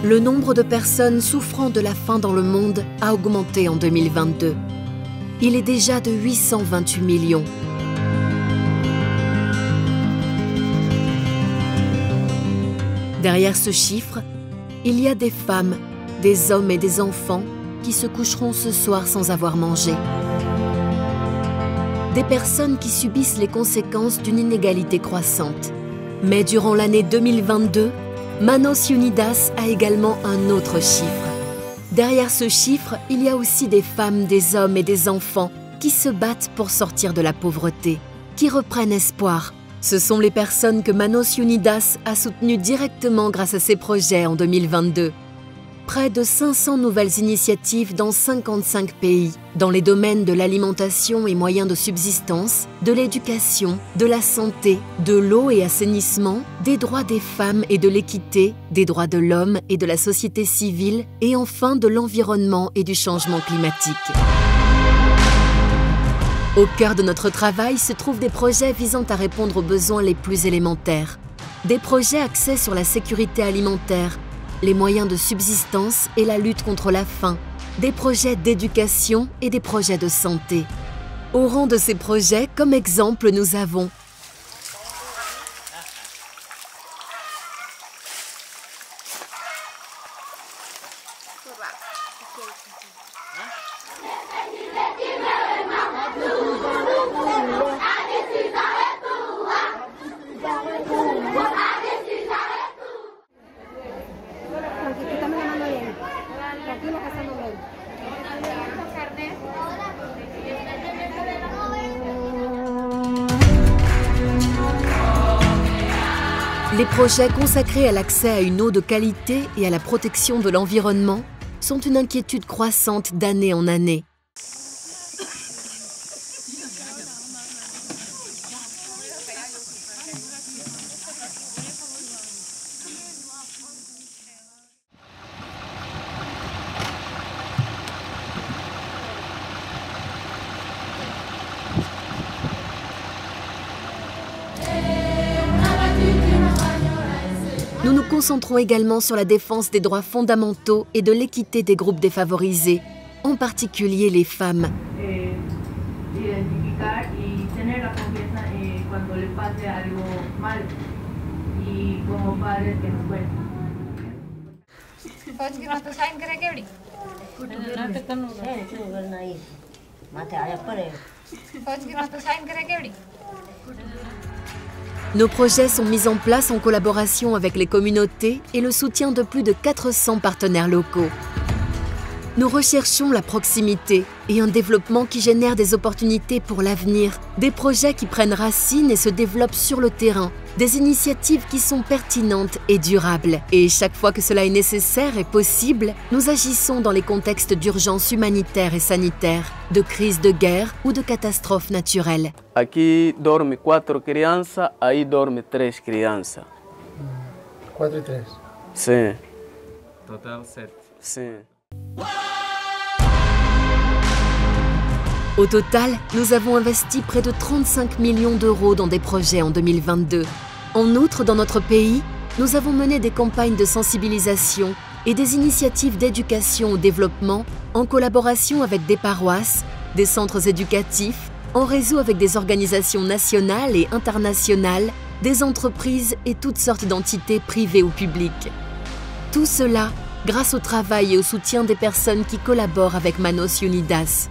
Le nombre de personnes souffrant de la faim dans le monde a augmenté en 2022. Il est déjà de 828 millions. Derrière ce chiffre, il y a des femmes, des hommes et des enfants qui se coucheront ce soir sans avoir mangé. Des personnes qui subissent les conséquences d'une inégalité croissante. Mais durant l'année 2022, Manos Unidas a également un autre chiffre. Derrière ce chiffre, il y a aussi des femmes, des hommes et des enfants qui se battent pour sortir de la pauvreté, qui reprennent espoir. Ce sont les personnes que Manos Unidas a soutenues directement grâce à ses projets en 2022. Près de 500 nouvelles initiatives dans 55 pays, dans les domaines de l'alimentation et moyens de subsistance, de l'éducation, de la santé, de l'eau et assainissement, des droits des femmes et de l'équité, des droits de l'homme et de la société civile, et enfin de l'environnement et du changement climatique. Au cœur de notre travail se trouvent des projets visant à répondre aux besoins les plus élémentaires. Des projets axés sur la sécurité alimentaire, les moyens de subsistance et la lutte contre la faim, des projets d'éducation et des projets de santé. Au rang de ces projets, comme exemple, nous avons les projets consacrés à l'accès à une eau de qualité et à la protection de l'environnement sont une inquiétude croissante d'année en année. Nous nous concentrons également sur la défense des droits fondamentaux et de l'équité des groupes défavorisés, en particulier les femmes. Nos projets sont mis en place en collaboration avec les communautés et le soutien de plus de 400 partenaires locaux. Nous recherchons la proximité et un développement qui génère des opportunités pour l'avenir, des projets qui prennent racine et se développent sur le terrain, des initiatives qui sont pertinentes et durables. Et chaque fois que cela est nécessaire et possible, nous agissons dans les contextes d'urgence humanitaire et sanitaire, de crise de guerre ou de catastrophes naturelles. Aquí dorme 4 crianças, ahí dorme 3 crianças. 4 y 3. Sí. Total 7. Sí. Au total, nous avons investi près de 35 millions d'euros dans des projets en 2022. En outre, dans notre pays, nous avons mené des campagnes de sensibilisation et des initiatives d'éducation au développement en collaboration avec des paroisses, des centres éducatifs, en réseau avec des organisations nationales et internationales, des entreprises et toutes sortes d'entités privées ou publiques. Tout cela grâce au travail et au soutien des personnes qui collaborent avec Manos Unidas.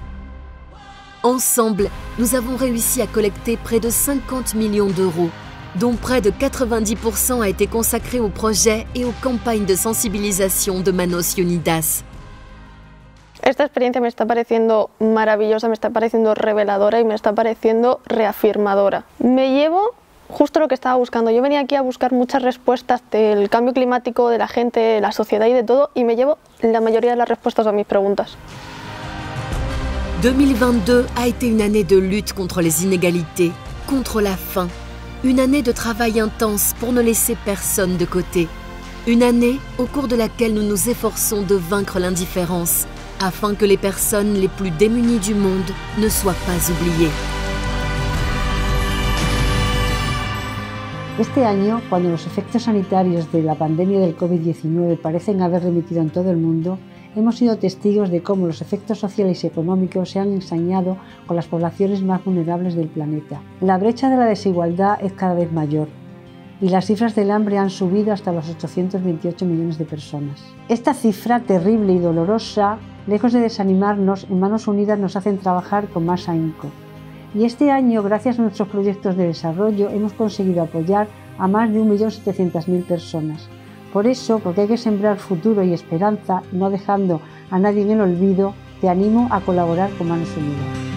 Ensemble, nous avons réussi à collecter près de 50 millions d'euros, dont près de 90% a été consacré aux projets et aux campagnes de sensibilisation de Manos Unidas. Esta experiencia me está pareciendo maravillosa, me está pareciendo reveladora y me está pareciendo reafirmadora. Me llevo justo lo que estaba buscando. Yo venía aquí a buscar muchas respuestas del cambio climático, de la gente, de la sociedad y de todo, y me llevo la mayoría de las respuestas a mis preguntas. 2022 a été une année de lutte contre les inégalités, contre la faim, une année de travail intense pour ne laisser personne de côté, une année au cours de laquelle nous nous efforçons de vaincre l'indifférence, afin que les personnes les plus démunies du monde ne soient pas oubliées. Este año, cuando los efectos sanitarios de la pandemia del COVID-19 parecen haber remitido en todo el mundo, hemos sido testigos de cómo los efectos sociales y económicos se han ensañado con las poblaciones más vulnerables del planeta. La brecha de la desigualdad es cada vez mayor y las cifras del hambre han subido hasta los 828 millones de personas. Esta cifra terrible y dolorosa, lejos de desanimarnos, en Manos Unidas nos hacen trabajar con más ahínco. Y este año, gracias a nuestros proyectos de desarrollo, hemos conseguido apoyar a más de 1.700.000 personas. Por eso, porque hay que sembrar futuro y esperanza, no dejando a nadie en el olvido, te animo a colaborar con Manos Unidas.